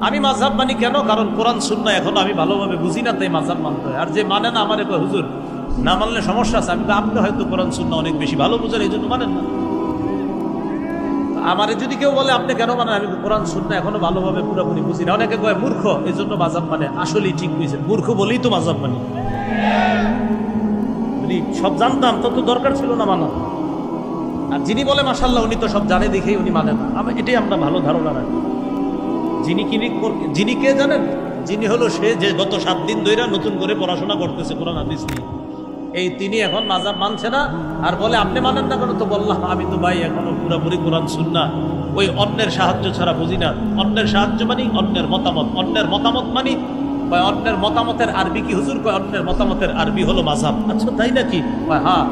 আমি মাযহাব মানি কেন? কারণ কোরআন সুন্নাহ এখন আমি ভালোভাবে বুঝি না, তাই মাযহাব মানতে হয়। আর যে মানে না, আমারে কয় হুজুর না মানলে সমস্যা আছে। আমি আপনি হয়তো কোরআন সুন্নাহ অনেক বেশি ভালো বুঝেন, এই জন্য মানেন না। আমারে যদি কেউ বলে আপনি কেন মানেন, আমি কোরআন সুন্নাহ এখনো ভালোভাবে পুরোপুরি বুঝি না। অনেকে কয় মূর্খ, এই জন্য মাযহাব মানে। আসলেই ঠিক বুঝছেন, মূর্খ বলেই তো মাযহাব মানি। সব জানতাম তত দরকার ছিল না মানা। আর যিনি বলে মাশাআল্লাহ উনি তো সব জানে দেখেই উনি মানেন না, এটাই আমরা ভালো ধারণা রাখি। যিনি কে জানেন? যিনি হলো সে যে গত 7 দিন ধরে নতুন করে পড়াশোনা করতেছে কোরআন হাদিস নিয়ে, এই তিনি এখন মাযহাব মানছে না। আর বলে আপনি মানেন না কেন? তো বললাম আমি তো ভাই এখনো পুরোপুরি কোরআন সুন্নাহ ওই অন্যের সাহায্য ছাড়া বুঝি না। অন্যের সাহায্য মানি অন্যের মতামত, অন্যের মতামত মানি। অন্যের মতামতের আরবি কি হুজুর? অন্যের মতামতের আরবি হলো মাযহাব। আচ্ছা তাই নাকি? হ্যাঁ,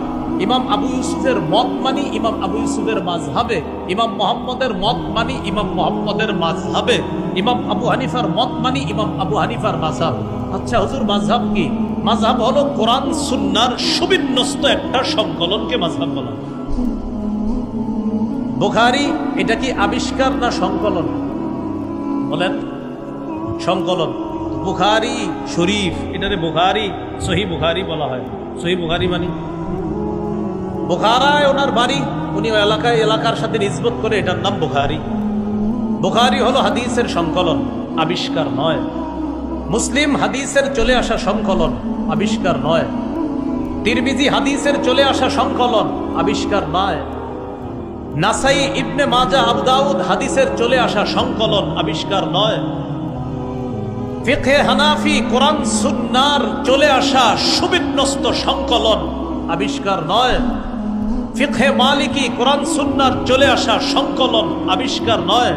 ইমাম আবু ইউসুফের মত মানি ইমাম আবু ইউসুফের মাযহাবে, ইমাম মুহাম্মদের মত মানি ইমাম মুহাম্মদের মাযহাবে, ইমাম আবু হানিফার মত মানি ইমাম আবু হানিফার মাযহাব। আচ্ছা হুজুর মাযহাব কি? মাযহাব হলো কোরআন সুন্নাহর সুবিন্যস্ত একটা সংকলনকে মাযহাব বলা। বুখারী এটা কি আবিষ্কার না সংকলন? বলেন। সংকলন। বুখারী শরীফ এটারে বুখারী, সহিহ বুখারী বলা হয়। সহিহ বুখারী মানে বুখারায় ওনার বাড়ি, উনি এলাকার সাথে নিসবত করে এটার নাম বুখারী। বুখারী হলো হাদিসের সংকলন, আবিষ্কার নয়। মুসলিম হাদিসের চলে আসা সংকলন, আবিষ্কার নয়। তিরমিজি হাদিসের চলে আসা সংকলন, আবিষ্কার নয়। নাসাই, ইবনে মাজাহ, আবু দাউদ হাদিসের চলে আসা সংকলন, আবিষ্কার নয়। ফিকহে হানাফি কোরআন সুন্নাহর চলে আসা সুবিন্যস্ত সংকলন, আবিষ্কার নয়। ফিকহে মালিকি কোরআন সুন্নাহর চলে আসা সংকলন, আবিষ্কার নয়।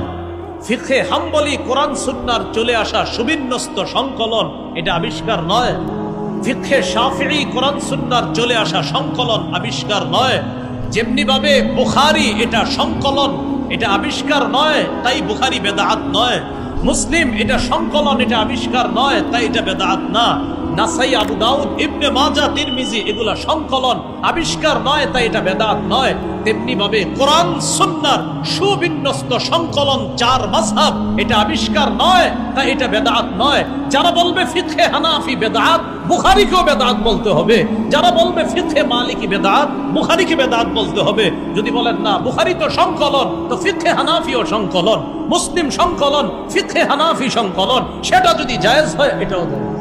ফিকহে হাম্বলি কোরআন সুন্নাহর চলে আসা সুবিন্যস্ত সংকলন, এটা আবিষ্কার নয়। ফিকহে শাফিঈ কোরআন সুন্নাহর চলে আসা সংকলন, আবিষ্কার নয়। যেমনি ভাবে বুখারী এটা সংকলন, এটা আবিষ্কার নয়, তাই বুখারী বেদাত নয়। মুসলিম এটা সংকলন, এটা আবিষ্কার নয়, তাই এটা বেদাত না। নাসাই, আবু দাউদ, ইবনে মাজাহ, তিরমিজি এগুলা সংকলন, আবিষ্কার নয়, তাই এটা বেদাত নয়। তেমনি ভাবে কোরআন সুন্নাহর সুবিন্যস্ত সংকলন 4 মাযহাব, এটা আবিষ্কার নয়, তাই এটা বেদাত নয়। যারা বলবে ফিকহে হানাফি বেদাত, বুখারীকেও বেদাত বলতে হবে। যারা বলবে ফিকহে মালিকি বেদাত, বুখারীকে বেদাত বলতে হবে। যদি বলেন না বুখারী তো সংকলন, তো ফিকহে হানাফিও সংকলন, মুসলিম সংকলন, ফিকহে হানাফি সংকলন, সেটা যদি জায়েজ হয় এটাও জায়েজ।